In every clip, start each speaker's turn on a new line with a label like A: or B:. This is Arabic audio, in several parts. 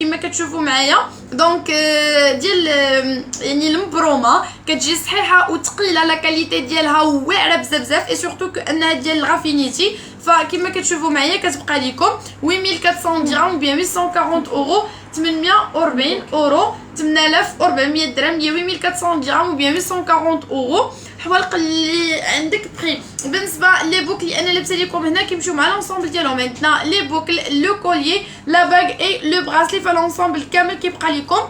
A: كما كتشوفوا معايا دونك ديال يعني المبرومه كتجي صحيحه وثقيله، لا كاليتي ديالها واعره بزاف اي سورتو انها ديال الغافينيتي. فكما كتشوفوا معايا كتبقى لكم 8400 درهم بيان 840 اورو 840 اورو 8400 درهم هي 8400 درهم بيان 840 اورو. حوالق اللي عندك بخي بالنسبه لي بوك اللي انا لابسه لكم هنا كيمشيو مع لونسومبل ديالهم. معناتنا لي بوك لو كوليي لا باغ اي لو براسلي فالونسومبل كامل كيبقى لكم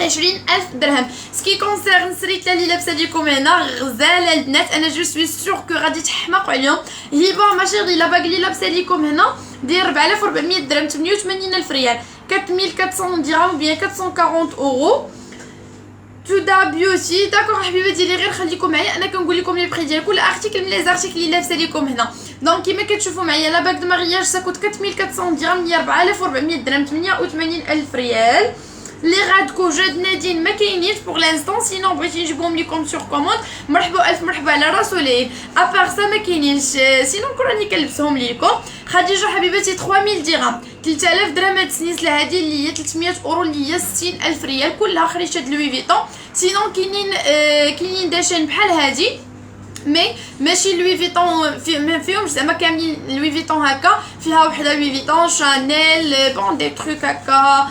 A: 20000 درهم. سكي كونسيرن السريته اللي لابسه لكم هنا غزاله البنات، انا جو سوي سور كو غادي تحماقوا عليهم. هبه ماشي لا باغ اللي لابسه لكم هنا داير 4400 درهم 88000 ريال 4400 درهم بيان 440 اورو. تودا بيوتي داكوغ حبيباتي اللي غير خليكم معايا انا كنقول لكم لي بري ديال كل ارتيكل من لي زارتيكل اللي لابسه لكم هنا. دونك كيما كتشوفوا معايا لا باك دو مارياج ساكوت 4400 درهم هي 4400 درهم 88000 ريال. لي غادكو جاد نادين ما كاينينش بوغ لانستون، سينو بغيتي نجيبهم لكم سور كوموند مرحبا الف مرحبا على راسو ليه ابار سا ما كاينينش، سينو نكون راني كنلبسهم لكم. خديجه حبيباتي 3000 درهم 3000 درهم هاد السنيسله هادي اللي هي 300 اورو اللي هي 60000 ريال كلها خريجه لوي فيتون. سينو كاينين داشين بحال هادي مي ماشي لوي فيتون ما فيهمش زعما كاملين لوي فيتون هكا، فيها وحده لوي فيتون شانيل بون دي تروك هكا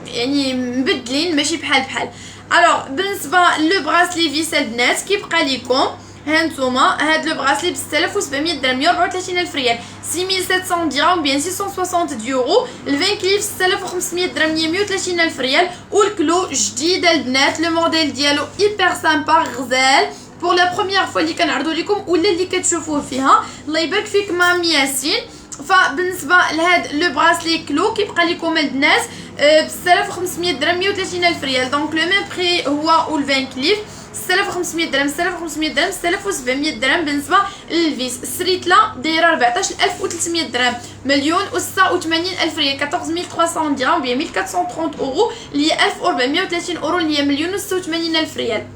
A: يعني مبدلين ماشي بحال. الوغ بالنسبه لو براسلي فيس البنات كيبقى لكم هانتوما هاد لو براسلي ب 6700 درهم 134,000 ريال 6700 درهم بيان 660 يورو. ال 20 كليف 6500 درهم 130,000 ريال. والكلو جديد البنات لو موديل ديالو ايبر سامبا غزال بور لا بروميير فوا اللي كنعرضو لكم ولا اللي كتشوفوه فيها. الله يبارك فيك مام ياسين. فبالنسبه لهاد لو براسلي كلو كيبقى لكم البنات ب 6500 درهم 130,000 ريال. دونك لو ميم بري هو و 20 كليف 6500 درهم 6500 درهم 6700 درهم. بالنسبه للفيس السريتله دايره 14300 درهم 1,089,000 ريال 14300 درهم ب 1430 اورو اللي هي 1430 اورو اللي هي 1,086,000 ريال.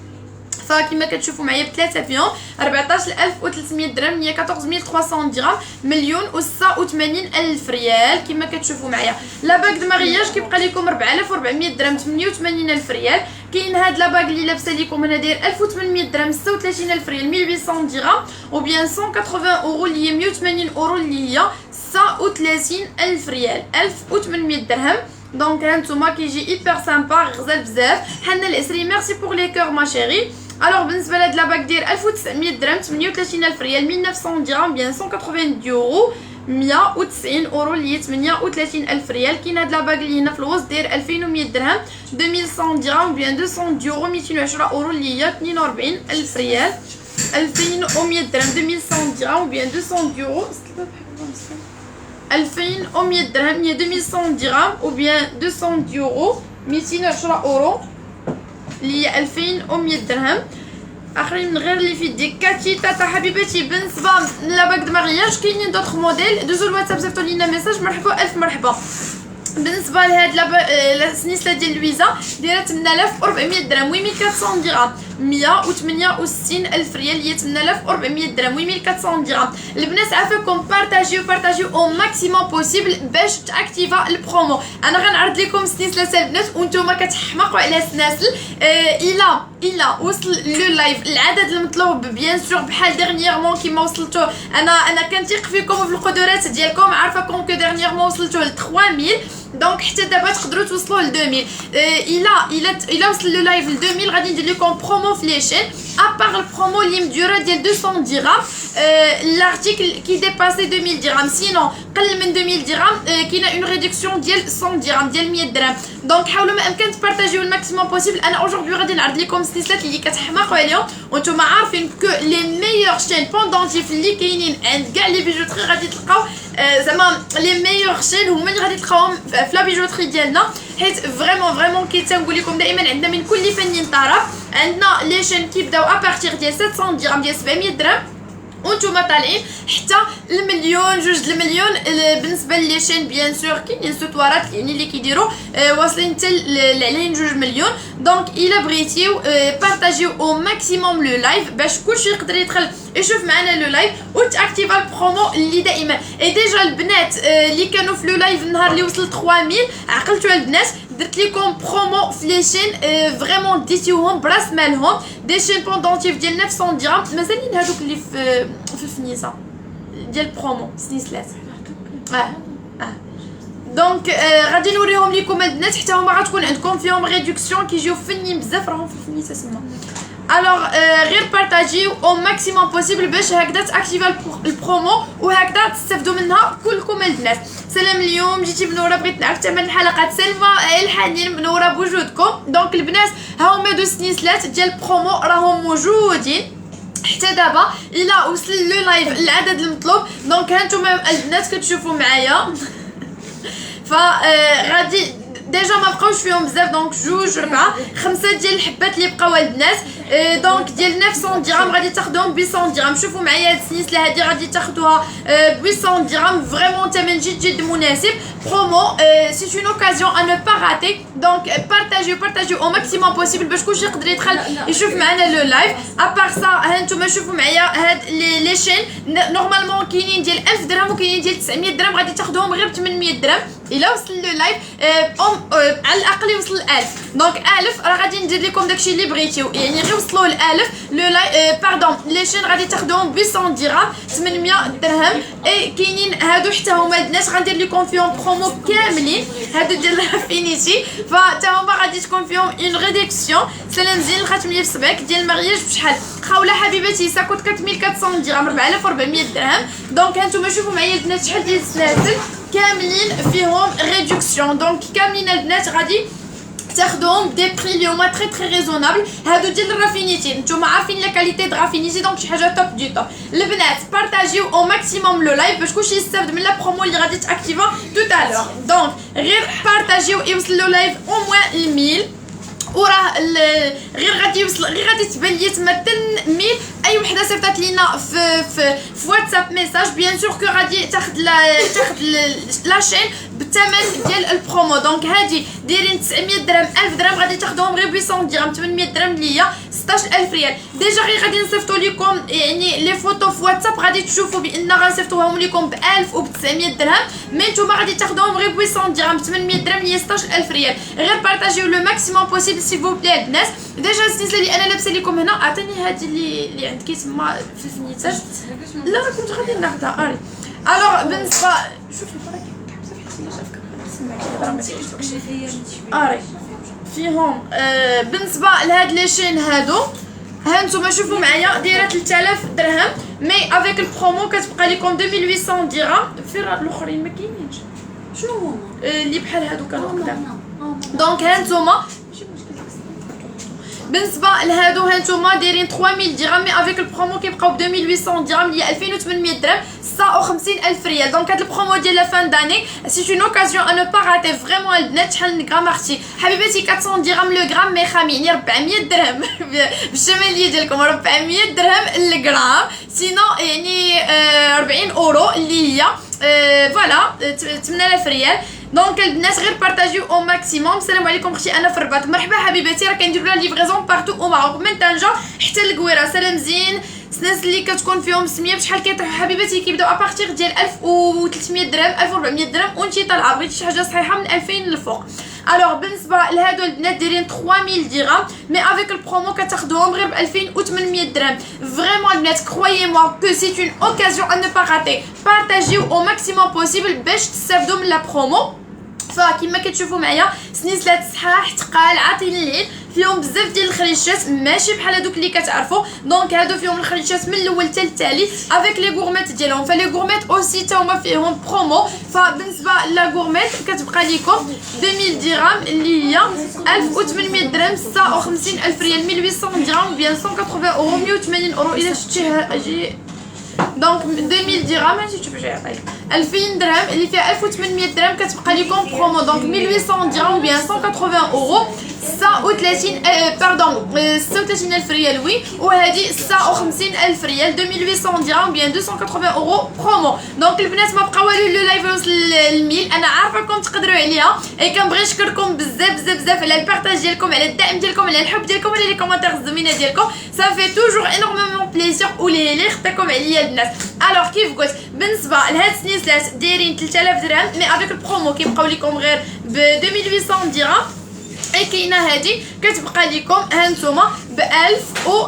A: فكما كتشوفوا معايا بثلاثه فيهم 14300 درهم هي 14300 درهم 1,089,000 ريال كما كتشوفوا معايا. لا باك دو مارياج كيبقى لكم 4400 درهم 88,000 ريال. كاين هاد لا باك اللي لابسه لكم هنا داير 1800 درهم 36,000 ريال 1800 درهم وبيان 180 اورو اللي هي 180 اورو اللي هي 39,000 ريال 1800 درهم. دونك هانتوما كيجي ايبر سامبا غزال بزاف. حنا الاسري ميرسي بوغ لي كور ما شيري. الوغ بالنسبه لهاد لا باك داير 1900 درهم 38,000 ريال 1900 درهم بيان 180 يورو 190 اورو اللي هي 38,000 ريال. كاين هاد لا باك اللي هنا في الوسط داير 2100 درهم 2100 درهم بيان 200 يورو 210 اورو اللي هي 42,000 ريال 2100 درهم 2100 درهم بيان 200 يورو 2100 درهم هي 2100 درهم وبيان 200 يورو 210 اورو اللي هي 2100 درهم. اخرين من غير اللي في يدي كاتي تاتا حبيباتي. بالنسبه لا باك دو مارياج كاينين دوطخ موديل دوزو الواتساب صيفطوا لينا ميساج مرحبا الف مرحبا. بالنسبه لهاد السنيسله ديال لويزا دايره 8400 درهم 8400 درهم 168,000 ريال هي 8400 درهم 1400 درهم. البنات عافاكم بارطاجيو او ماكسيموم بوسيبل باش تاكتيفا البرومو. انا غنعرض لكم سنيسله البنات وانتم كتحماقوا على السناسل. الا وصل لو لايف العدد المطلوب بيان سور بحال ديرنييرمون كيما وصلتو انا كنثيق فيكم وفي القدرات ديالكم عارفاكم كو ديرنييرمون وصلتو ل 3000 دونك حتى دابا تقدروا توصلوا ل 2000. الا وصل لو لايف ل 2000 غادي ندير لكم برومو في لي شين ابار البرومو اللي مديوره ديال 200 درهم. لارتيكل كي ديباسي 2000 درهم سينو قل من 2000 درهم كاينه اون ريدكسيون ديال 100 درهم ديال 100 درهم. دونك حاولوا ما امكن تبارطاجيو الماكسيموم بوسيبل. انا اوجوردي غادي نعرض لكم سلسلات اللي كتحماقوا عليهم وانتم عارفين كو لي ميور شين بوندونتيف اللي كاينين عند كاع لي بيجوتري غادي تلقاو زعما لي ميور شين هما اللي غادي تلقاوهم في لا بيجوتري ديالنا حيت فريمون كي تنقول لكم دائما عندنا من كل فن طرف. عندنا لي شين كيبداو ابارتيغ ديال 700 درهم ديال 700 درهم وانتوما طالعين حتى المليون جوج المليون. بالنسبه لي شين بيان سور كاينين ستوارات يعني اللي كيديروا واصلين حتى عليهم جوج مليون. دونك الا بغيتيو بارطاجيو او ماكسيموم لو لايف باش كلشي يقدر يدخل يشوف معنا لو لايف وتاكتيفا البرومو اللي دائما. اي ديجا البنات اللي كانوا في لو لايف النهار اللي وصل 3000 عقلتوا على البنات درت لكم برومو في لي شين فريمون ديتيوهم براس مالهم دي شين بوندونتيف ديال 900 درهم مازالين هذوك اللي في الفنيسه ديال برومو سنيسلات. دونك غادي نوريهم لكم البنات حتى هما غتكون عندكم فيهم ريدكسيون كيجيو فنين بزاف راهم في الفنيسه تما. الوغ غير بارطاجيو او ماكسيموم بوسيبل باش هكذا تاكتيفا البرومو وهكذا تستافدوا منها كلكم البنات. سلام اليوم جيتي منوره بغيت نعرف ثمن الحلقات. سلمى الحنين منوره بوجودكم. دونك البنات ها هما دو سنيسلات ديال البرومو راهم موجودين حتى دابا الا وصل لو لايف العدد المطلوب. دونك هانتوما البنات كتشوفوا معايا غادي ديجا ما بقاوش فيهم بزاف. دونك جوج 4 5 ديال الحبات اللي بقاو البنات. دونك ديال 900 درهم غادي تاخذوهم ب 800 درهم. شوفوا معايا هاد السنيسله هادي غادي تاخذوها ب 800 درهم فريمون ثمن جد مناسب. برومو سي اون اوكازيون ا نو با راتي. دونك بارطاجيو او ماكسيموم بوسيبل باش كلشي يقدر يدخل يشوف معنا لو لايف. ابار سا ها نتوما شوفوا معايا هاد لي شين نورمالمون كاينين ديال 1000 درهم وكاينين ديال 900 درهم غادي تاخذوهم غير ب 800 درهم. الا وصل لو لايف على الاقل يوصل 1000. دونك 1000 راه غادي ندير لكم داكشي اللي بغيتيو يعني غير وصلوا ل 1000 لو لايف باردون لي شين غادي تاخذوهم ب 100 درهم 800 درهم. اي كاينين هادو حتى هما البنات غندير لكم فيهم برومو كاملين هادو ديال لافينيتي فتا هما غادي تكون فيهم اون ريدكسيون. سلام زين الخاتم اللي في صبعك ديال المارياج بشحال خوله حبيبتي سا كوت 4400 درهم 4400 درهم. دونك هانتوما شوفوا معايا البنات شحال ديال السلاسل كاملين فيهم ريدكسيون. دونك كاملين البنات غادي تاخذوهم بدي بري اللي هما تري ريزونابل. هادو ديال الرافينيتي نتوما عارفين لا كاليتي د رافينيتي دونك شي حاجه توب دي توب. البنات بارطاجيو او ماكسيموم لو لايف باش كلشي يستافد من لا برومو اللي غادي تاكتيفا توتا لور. دونك غير بارطاجيو يوصل لو لايف او موان 1000 وراه غير غادي يوصل غير غادي تبان لي تما 1000 اي وحده صيفطات لينا في واتساب ميساج بيان سور كو غادي تاخذ لا شين بالثمن ديال البرومو. دونك هادي دايرين 900 درهم 1000 درهم غادي تاخذوهم غير ب 100 درهم 800 درهم اللي هي 16000 ريال. ديجا غير غادي نصيفطوا لكم يعني لي فوتو في واتساب غادي تشوفوا بان غنصيفطوهم لكم ب 1000 و ب 900 درهم مي نتوما غادي تاخذوهم غير ب 100 درهم 800 درهم اللي هي 16000 ريال. غير بارطاجيو لو ماكسيموم بوسيبل سي فو بلي الناس. ديجا السلسله اللي انا لابسه لكم هنا عطيني هذه اللي عندك تما في الفنيتاج لا راه كنت غادي ناخذها اري. الوغ بالنسبه شوفي برك اري فيهم بالنسبه لهاد لي شين هادو ها نتوما شوفوا معايا دايره 3000 درهم مي افيك البرومو كتبقى لكم 2800 درهم. في الاخرين ما كاينينش
B: شنو هما
A: اللي بحال هادو كانوا قدام. دونك ها نتوما بالنسبه لهادو هانتوما دايرين 3000 درهم مي افيك البرومو كيبقاو ب 2800 درهم اللي هي 2800 درهم 150000 ريال. دونك هاد البرومو ديال لا فان داني سي اون اوكازيون ا نو با راتي فريمون البنات. شحال غرام اختي حبيبتي 400 درهم لو غرام مي خام يعني 400 درهم بالشماليه ديالكم 400 درهم الغرام سينو يعني 40 اورو اللي هي فوالا 8000 ريال. دونك البنات غير بارطاجيو او ماكسيموم. السلام عليكم اختي انا في الرباط مرحبا حبيباتي راه كنديروا لها ليفريزون بارتو او ماروك من طنجه حتى للقويره. سلام زين الناس اللي كتكون فيهم سميه بشحال كيطيحوا حبيباتي كيبداو ابارتيغ ديال 1300 درهم 1400 درهم وانتي طالعه بغيتي شي حاجه صحيحه من 2000 للفوق. الوغ بالنسبه لهادو البنات دايرين 3000 درهم مي افيك البرومو كتاخذوهم غير ب 2800 درهم. فريمون البنات كرويي موا كو سي اون اوكازيون ا نو با راتي. بارطاجيو او ماكسيموم بوسيبل باش تستافدوا من لا برومو. فكما كتشوفوا معايا سنيسلات صحاح ثقال عاطين الليل فيهم بزاف ديال الخريشات ماشي بحال هذوك اللي كتعرفوا. دونك هادو فيهم الخريشات من الاول حتى التالي افيك لي غورميت ديالهم. فلي غورميت اوسي تا هما فيهم برومو. فبالنسبه لا غورميت كتبقى لكم 2000 درهم اللي هي 1800 درهم 56000 ريال 1800 درهم بيان 180 اورو 180 اورو الا شفتيها اجي. دونك 2000 درهم هادي تشوف شي عطايك 2000 درهم اللي فيها 1800 درهم كتبقى لكم برومو. دونك 1800 درهم بيان 180 اورو 39 باردون 36000 ريال وي وهذه 59000 ريال 2800 درهم بيان 280 اورو برومو. دونك البنات ما بقى والو لو لايف وصل الميل انا عارفاكم تقدروا عليها اي كنبغي نشكركم بزاف بزاف بزاف على البارطاج ديالكم على الدعم ديالكم على الحب ديالكم على لي كومونتير الزوينه ديالكم صافي توجور انورمومون بليزير ولي خطاكم عليا البنات. الوغ كيف قلت بالنسبه لهاد السنيسلات دايرين 3000 درهم مي افيك البرومو كيبقاو لكم غير ب 2800 درهم اي كاينه هادي كتبقى لكم هانتوما ب 1000 و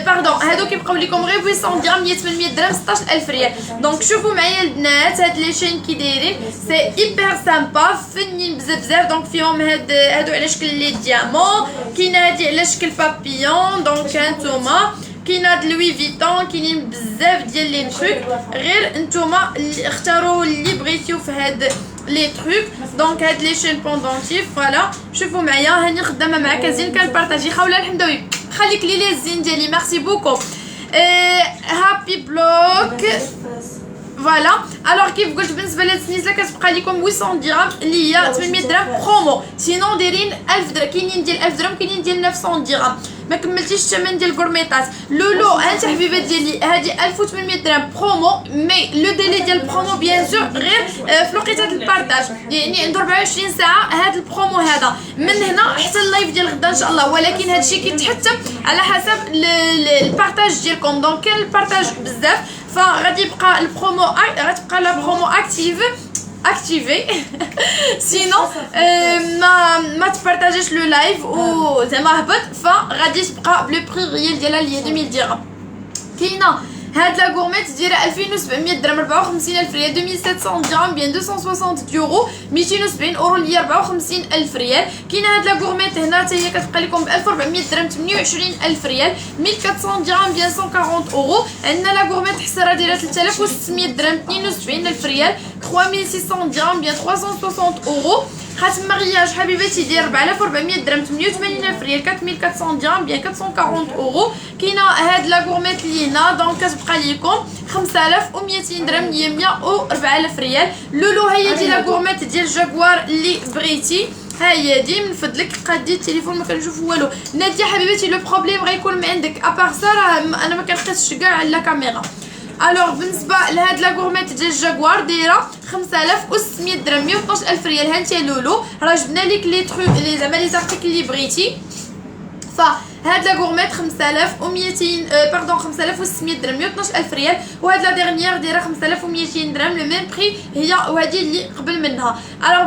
A: باردون هادو كيبقاو لكم غير ب 800 درهم 800 درهم 16000 ريال. دونك شوفوا معايا البنات هاد لي شين كي دايرين سي ايبر سامبا فنين بزاف بزاف. دونك فيهم هادو على شكل لي ديامون كاينه هادي على شكل بابيون. دونك هانتوما كاينه د لوي فيتون كاينين بزاف ديال لي تروك غير نتوما اختاروا اللي بغيتيو في هاد لي تروك. دونك هاد لي شين بوندونتيف فوالا شوفوا معايا هاني خدامه معاك زين كنبارطاجي خاوله الحمدوي خليك لي الزين ديالي ميرسي بوكو هابي بلوك فوالا. الوغ كيف قلت بالنسبه لهاد السنيسله كتبقى لكم 800 درهم اللي هي 800 درهم برومو سينون دايرين 1000 درهم كاينين ديال 1000 درهم كاينين ديال 900 درهم ما كملتيش الثمن ديال الكورميطات. لولو انت حبيبات ديالي هذه 1800 درهم برومو مي لو ديلي ديال البرومو بيان سور غير في وقيته البارطاج يعني عنده 24 ساعه هذا البرومو هذا من هنا حتى اللايف ديال غدا ان شاء الله. ولكن هذا الشيء كيتحتم على حسب البارطاج ديالكم. دونك كاين البارطاج بزاف فغادي يبقى البرومو غتبقى لا برومو اكتيفي سينو ما تبارطاجيش لو لايف و زعما هبط فغادي تبقى بلو بري ريال ديالها اللي هي 2000 درهم. كاينه هاد لا غورميت دايره 2700 درهم 54000 ريال 2700 درهم بيان 260 يورو 270 اورو اللي هي 54000 ريال. كاينه هاد لا غورميت هنا حتى هي كتبقى لكم ب 1400 درهم 28000 ريال 1400 درهم بيان 140 اورو. عندنا لا غورميت حسره دايره 3600 درهم 72000 ريال 3600 درهم بيان 360 اورو. خاتم مغياج حبيباتي ديال 4400 درهم 88000 ريال 4400 درهم بيان 440 اورو. كاينه هاد لا غورميت لينا دونك كتبقى لكم 5200 درهم هي 104000 ريال. لولو هي دي لا غورميت ديال جاكوار اللي بغيتي ها هي دي من فضلك قادي التليفون ما كنشوف والو. ناديه حبيباتي لو بروبليم غيكون من عندك ابار سا انا ما كنقيسش كاع على لا كاميرا. الوغ بالنسبه لهاد لا غورميت ديال جاكوار دايره 5600 درهم 112000 ريال. ها انت لولو راه جبنا لك لي ترو لي زعما لي زارتيكل اللي بغيتي فهاد لا غورميت 5200 باردون 5600 درهم 112000 ريال. وهاد لا ديرنيير دايره 5200 درهم لو ميم بري هي وهذه اللي قبل منها. الوغ